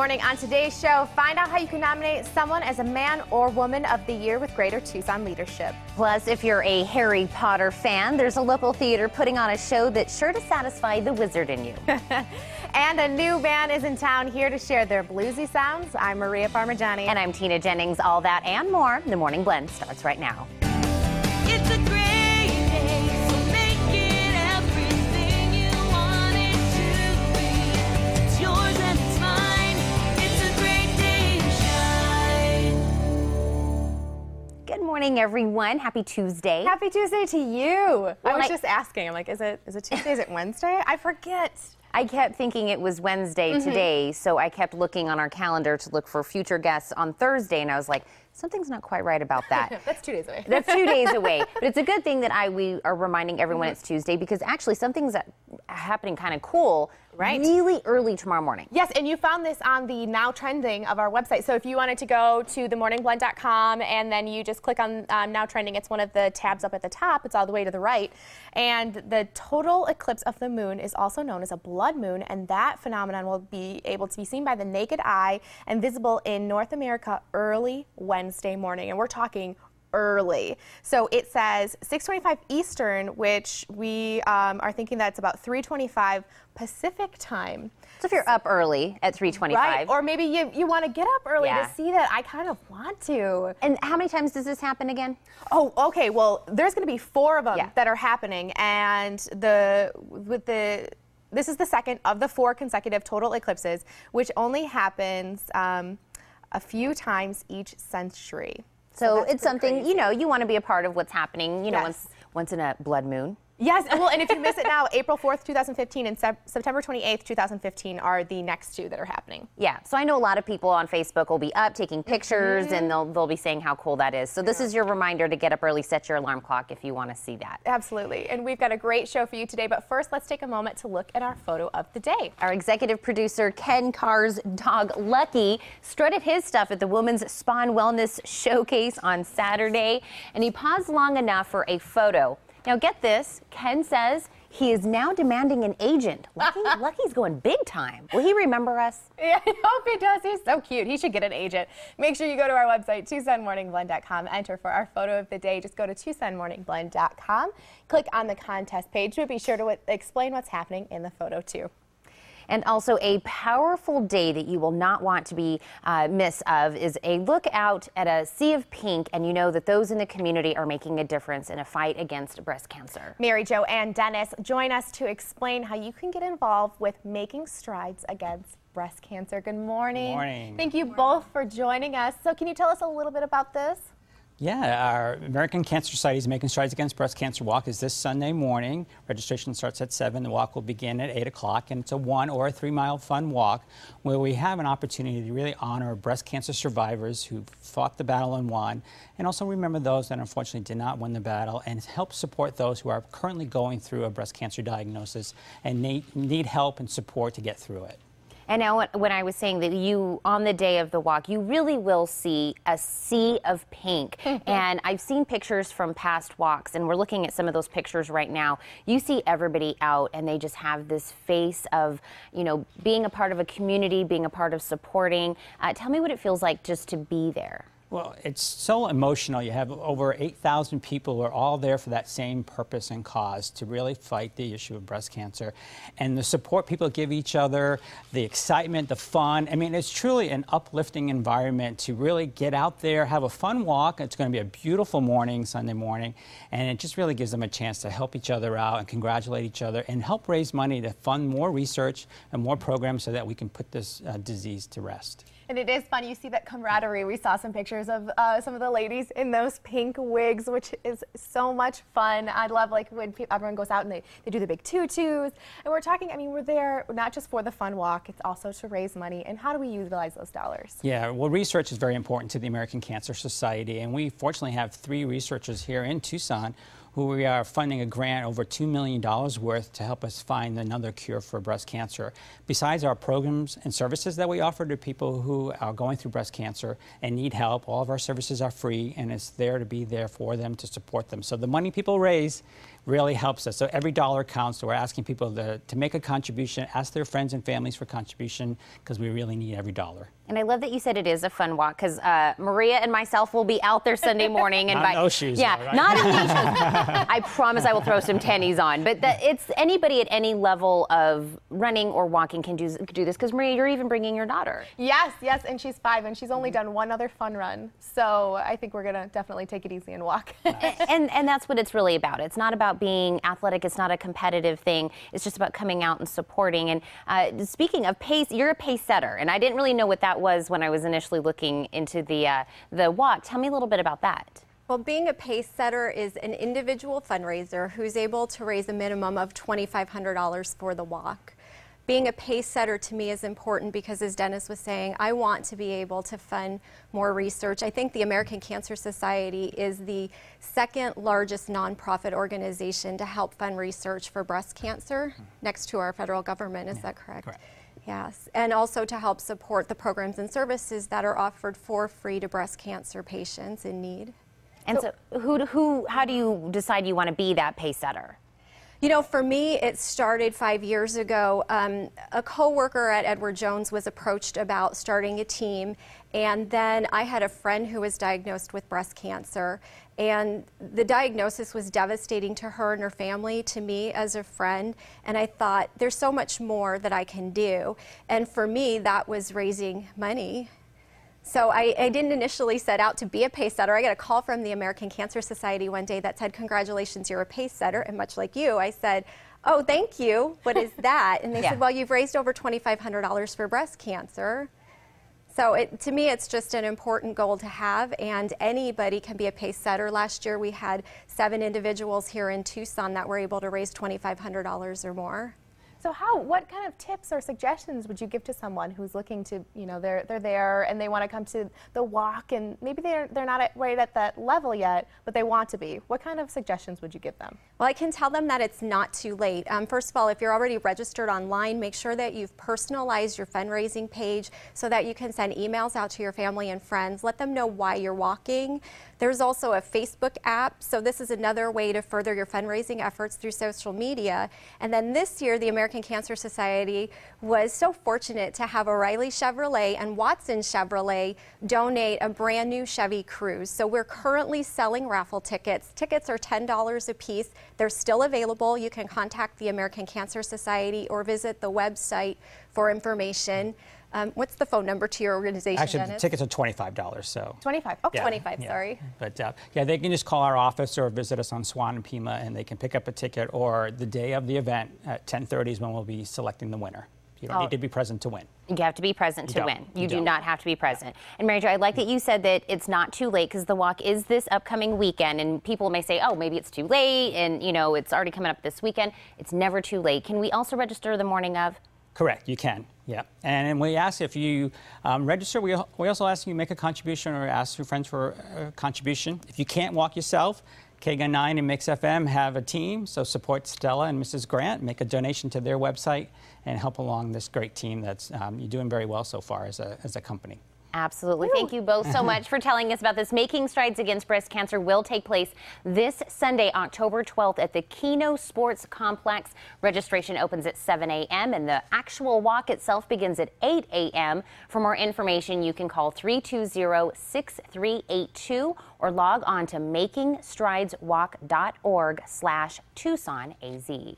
Morning. On today's show, find out how you can nominate someone as a man or woman of the year with Greater Tucson leadership. Plus, if you're a Harry Potter fan, there's a local theater putting on a show that's sure to satisfy the wizard in you. And a new band is in town here to share their bluesy sounds. I'm Maria Parmigiani. And I'm Tina Jennings. All that and more. The Morning Blend starts right now. It's a great day, so make it everything you want it to be. It's yours and it's mine. It's a great day to shine. Good morning, everyone. Happy Tuesday. Happy Tuesday to you. I was I- just asking. I'm like, is it Tuesday? Is it Wednesday? I forget. I kept thinking it was Wednesday today, so I kept looking on our calendar to look for future guests on Thursday, and I was like, something's not quite right about that. That's 2 days away. That's 2 days away. But it's a good thing that we are reminding everyone it's Tuesday, because actually something's happening kind of cool really early tomorrow morning. Yes, and you found this on the Now Trending of our website. So if you wanted to go to themorningblend.com and then you just click on Now Trending, it's one of the tabs up at the top. It's all the way to the right. And the total eclipse of the moon is also known as a blood moon, and that phenomenon will be able to be seen by the naked eye and visible in North America early Wednesday morning. And we're talking early. So it says 6:25 Eastern, which we are thinking that's about 3:25 Pacific time. So if you're up early at 3:25. Right, or maybe you want to get up early Yeah. to see that. I kind of want to. And how many times does this happen again? Oh, okay. Well, there's going to be 4 of them Yeah. that are happening, and this is the second of the 4 consecutive total eclipses, which only happens a few times each century. So that's it's something, crazy. you know, you want to be a part of what's happening, you know, Yes. once in a blood moon. Yes, well, and if you miss it now, April 4th, 2015 and September 28th, 2015 are the next 2 that are happening. Yeah, so I know a lot of people on Facebook will be up taking pictures and they'll be saying how cool that is. So this is your reminder to get up early, set your alarm clock if you want to see that. Absolutely, and we've got a great show for you today, but first let's take a moment to look at our photo of the day. Our executive producer, Ken Carr's dog, Lucky, strutted his stuff at the Women's Spa and Wellness Showcase on Saturday, and he paused long enough for a photo. Now get this, Ken says he is now demanding an agent. Lucky's going big time. Will he remember us? Yeah, I hope he does. He's so cute. He should get an agent. Make sure you go to our website, TucsonMorningBlend.com. Enter for our photo of the day. Just go to TucsonMorningBlend.com. Click on the contest page, but be sure to explain what's happening in the photo too. And also a powerful day that you will not want to be miss of is a look out at a sea of pink, and you know that those in the community are making a difference in a fight against breast cancer. Mary Jo and Dennis join us to explain how you can get involved with making strides against breast cancer. Good morning. Good morning. Thank you both for joining us. So can you tell us a little bit about this? Yeah, our American Cancer Society is Making Strides Against Breast Cancer Walk is this Sunday morning. Registration starts at 7. The walk will begin at 8 o'clock, and it's a 1 or a 3-mile fun walk where we have an opportunity to really honor breast cancer survivors who fought the battle and won, and also remember those that unfortunately did not win the battle, and help support those who are currently going through a breast cancer diagnosis and need help and support to get through it. And now when I was saying that you, on the day of the walk, you really will see a sea of pink. And I've seen pictures from past walks, and we're looking at some of those pictures right now. You see everybody out, and they just have this face of, you know, being a part of a community, being a part of supporting. Tell me what it feels like just to be there. Well, it's so emotional. You have over 8,000 people who are all there for that same purpose and cause to really fight the issue of breast cancer. And the support people give each other, the excitement, the fun. I mean, it's truly an uplifting environment to really get out there, have a fun walk. It's going to be a beautiful morning, Sunday morning, and it just really gives them a chance to help each other out and congratulate each other and help raise money to fund more research and more programs so that we can put this disease to rest. And it is fun. You see that camaraderie. We saw some pictures of some of the ladies in those pink wigs, which is so much fun. I love like when everyone goes out and they do the big tutus. And we're talking, I mean, we're there not just for the fun walk, it's also to raise money. And how do we utilize those dollars? Yeah, well, research is very important to the American Cancer Society. And we fortunately have 3 researchers here in Tucson who we are funding a grant over $2 million worth to help us find another cure for breast cancer. Besides our programs and services that we offer to people who are going through breast cancer and need help, all of our services are free, and it's there to be there for them to support them. So the money people raise, really helps us. So every dollar counts. So we're asking people to make a contribution, ask their friends and families for contribution, because we really need every dollar. And I love that you said it is a fun walk, because Maria and myself will be out there Sunday morning. And Not in those shoes, yeah, though, right? not in these shoes. I promise I will throw some tennies on. But it's anybody at any level of running or walking can do this, because Maria, you're even bringing your daughter. Yes, and she's 5, and she's only done one other fun run. So I think we're gonna definitely take it easy and walk. And that's what it's really about. It's not about being athletic. It's not a competitive thing. It's just about coming out and supporting. And speaking of pace, you're a pace setter, and I didn't really know what that was when I was initially looking into the walk. Tell me a little bit about that. Well, being a pace setter is an individual fundraiser who's able to raise a minimum of $2,500 for the walk. Being a pace setter to me is important because, as Dennis was saying, I want to be able to fund more research. I think the American Cancer Society is the second largest nonprofit organization to help fund research for breast cancer, next to our federal government. Is that correct? Correct. Yes, and also to help support the programs and services that are offered for free to breast cancer patients in need. And so how do you decide you want to be that pace setter? You know, for me, it started 5 years ago. A coworker at Edward Jones was approached about starting a team, and then I had a friend who was diagnosed with breast cancer, and the diagnosis was devastating to her and her family, to me as a friend, and I thought, there's so much more that I can do. And for me, that was raising money. So I didn't initially set out to be a pace setter. I got a call from the American Cancer Society one day that said, "Congratulations, you're a pace setter." And much like you, I said, "Oh, thank you. What is that?" And they said, "Well, you've raised over $2,500 for breast cancer." So to me, it's just an important goal to have, and anybody can be a pace setter. Last year, we had 7 individuals here in Tucson that were able to raise $2,500 or more. So what kind of tips or suggestions would you give to someone who's looking to, they're there and they want to come to the walk, and maybe they're not right at that level yet, but they want to be? What kind of suggestions would you give them? Well, I can tell them that it's not too late. First of all, if you're already registered online, make sure that you've personalized your fundraising page so that you can send emails out to your family and friends. Let them know why you're walking. There's also a Facebook app, so this is another way to further your fundraising efforts through social media. And then this year, the American Cancer Society was so fortunate to have O'Reilly Chevrolet and Watson Chevrolet donate a brand new Chevy Cruze. So we're currently selling raffle tickets. Tickets are $10 a piece. They're still available. You can contact the American Cancer Society or visit the website for information. What's the phone number to your organization, Actually, Dennis? the tickets are $25, so. 25. Oh, Yeah, 25, yeah. sorry. But yeah, they can just call our office or visit us on Swan and Pima, and they can pick up a ticket, or the day of the event at 10:30 is when we'll be selecting the winner. You don't need to be present to win. You have to be present to don't. win. You You do don't. not have to be present. And Mary Jo, I like that you said that it's not too late, because the walk is this upcoming weekend, and people may say, oh, maybe it's too late, and it's already coming up this weekend. It's never too late. Can we also register the morning of? Correct, you can, yeah. And we ask if you register, we also ask you make a contribution or ask your friends for a contribution. If you can't walk yourself, KGUN 9 and Mix FM have a team, so support Stella and Mrs. Grant, make a donation to their website, and help along this great team that's you're doing very well so far as a company. Absolutely. Thank you both so much for telling us about this. Making Strides Against Breast Cancer will take place this Sunday, October 12th at the Keno Sports Complex. Registration opens at 7 a.m. and the actual walk itself begins at 8 a.m. For more information, you can call 320-6382 or log on to makingstrideswalk.org/TucsonAZ.